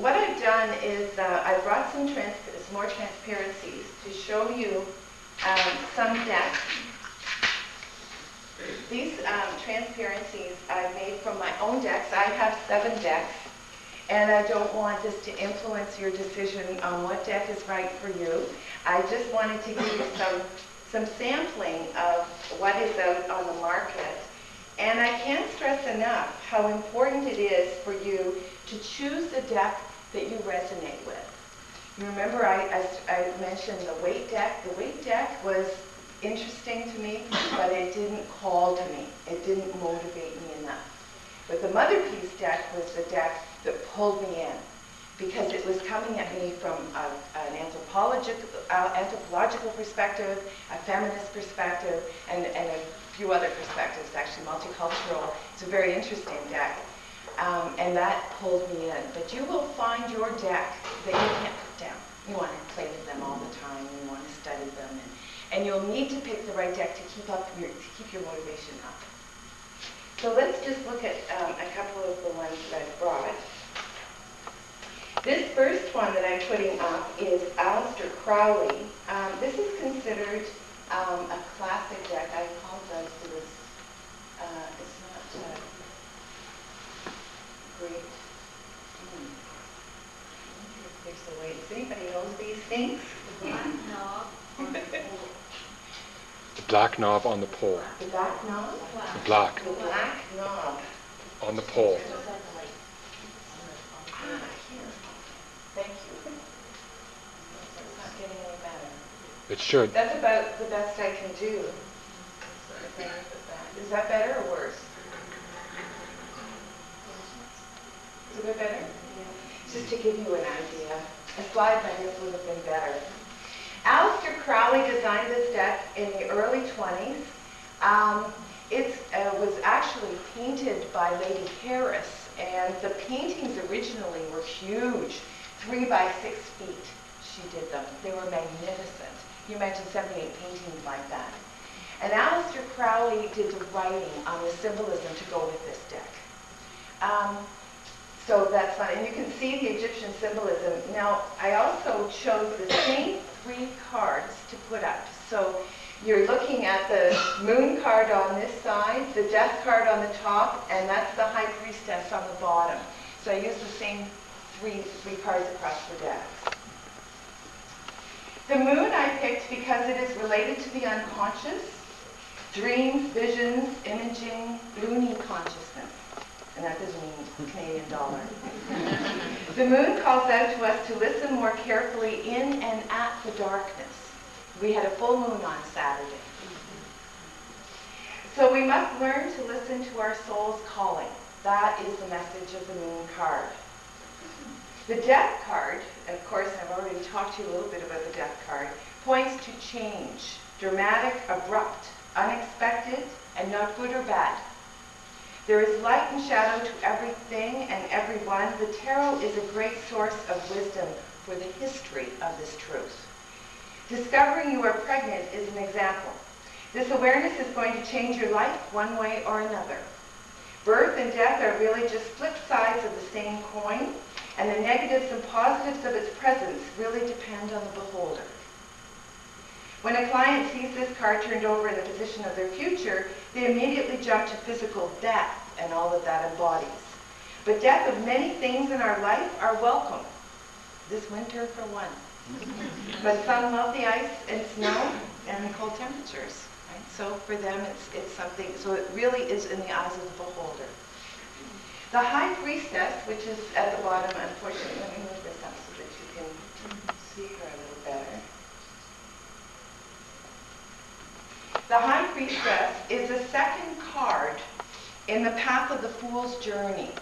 what I've done is I brought some more transparencies to show you some decks. These transparencies I made from my own decks. I have 7 decks, and I don't want this to influence your decision on what deck is right for you. I just wanted to give you some sampling of what is out on the market. And I can't stress enough how important it is for you to choose a deck that you resonate with. You remember I mentioned the weight deck. The weight deck was interesting to me, but it didn't call to me. It didn't motivate me enough. But the Mother Peace deck was the deck that pulled me in, because it was coming at me from an anthropological perspective, a feminist perspective, and a few other perspectives, actually multicultural. It's a very interesting deck, and that pulled me in. But you will find your deck that you can't put down. You want to play with them all the time, you want to study them, and you'll need to pick the right deck to keep your motivation up. So let's just look at a couple of the ones that I've brought. This first one that I'm putting up is Aleister Crowley. This is considered a classic deck. I apologize for this. It's not great. There's the way. Does anybody know these things? The black knob on the pole. The black knob on the pole. The black knob? The black. The black knob. On the pole. Thank you. It's not getting any better. It should. That's about the best I can do. Is that better or worse? Is it a bit better? Just to give you an idea. A slide like this would have been better. Aleister Crowley designed this deck in the early 20s. It was actually painted by Lady Harris, and the paintings originally were huge. 3 by 6 feet, she did them. They were magnificent. You imagine 78 paintings like that. And Aleister Crowley did the writing on the symbolism to go with this deck. So that's fun. And you can see the Egyptian symbolism. Now, I also chose the same 3 cards to put up. So you're looking at the moon card on this side, the death card on the top, and that's the high priestess on the bottom. So I used the same three cards across the deck. The moon I picked because it is related to the unconscious, dreams, visions, imaging, loony consciousness. And that doesn't mean Canadian dollar. The moon calls out to us to listen more carefully in and at the darkness. We had a full moon on Saturday. So we must learn to listen to our soul's calling. That is the message of the moon card. The death card, and of course I've already talked to you a little bit about the death card, points to change, dramatic, abrupt, unexpected, and not good or bad. There is light and shadow to everything and everyone. The tarot is a great source of wisdom for the history of this truth. Discovering you are pregnant is an example. This awareness is going to change your life one way or another. Birth and death are really just flip sides of the same coin, and the negatives and positives of its presence really depend on the beholder. When a client sees this card turned over in the position of their future, they immediately jump to physical death and all that that embodies. But death of many things in our life are welcome. This winter for one. But some love the ice and snow and the cold temperatures. Right? So for them it's something, so it really is in the eyes of the beholder. The high priestess, which is at the bottom, unfortunately, let me move this up so that you can see her a little better. The High Priestess is the second card in the Path of the Fool's Journey.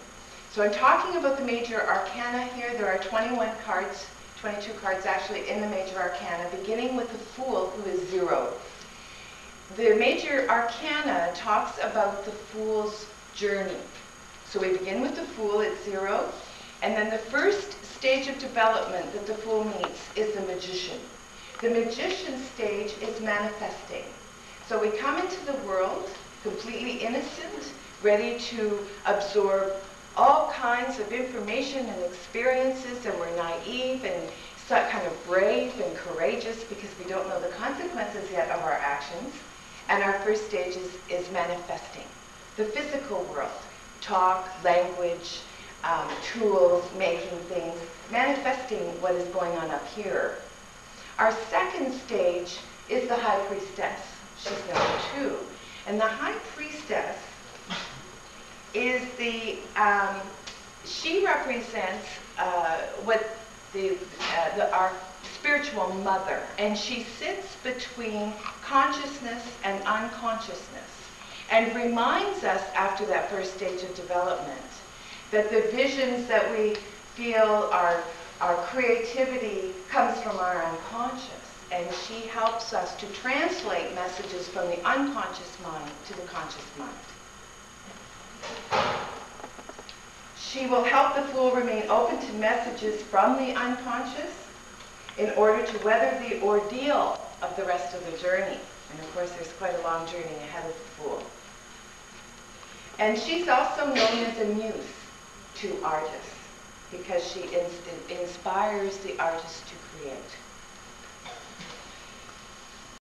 So I'm talking about the major arcana here. There are 21 cards, 22 cards actually in the major arcana, beginning with the Fool, who is 0. The major arcana talks about the Fool's journey. So we begin with the Fool at 0, and then the first stage of development that the Fool meets is the Magician. The Magician stage is manifesting. So we come into the world completely innocent, ready to absorb all kinds of information and experiences, and we're naive and so kind of brave and courageous because we don't know the consequences yet of our actions. And our first stage is manifesting. The physical world, talk, language, tools, making things, manifesting what is going on up here. Our second stage is the high priestess. She's number 2. And the high priestess is she represents what our spiritual mother, and she sits between consciousness and unconsciousness and reminds us after that first stage of development that the visions that we feel, our creativity comes from our unconscious, and she helps us to translate messages from the unconscious mind to the conscious mind. She will help the fool remain open to messages from the unconscious in order to weather the ordeal of the rest of the journey. And of course, there's quite a long journey ahead of the fool. And she's also known as a muse to artists because she inspires the artist to create.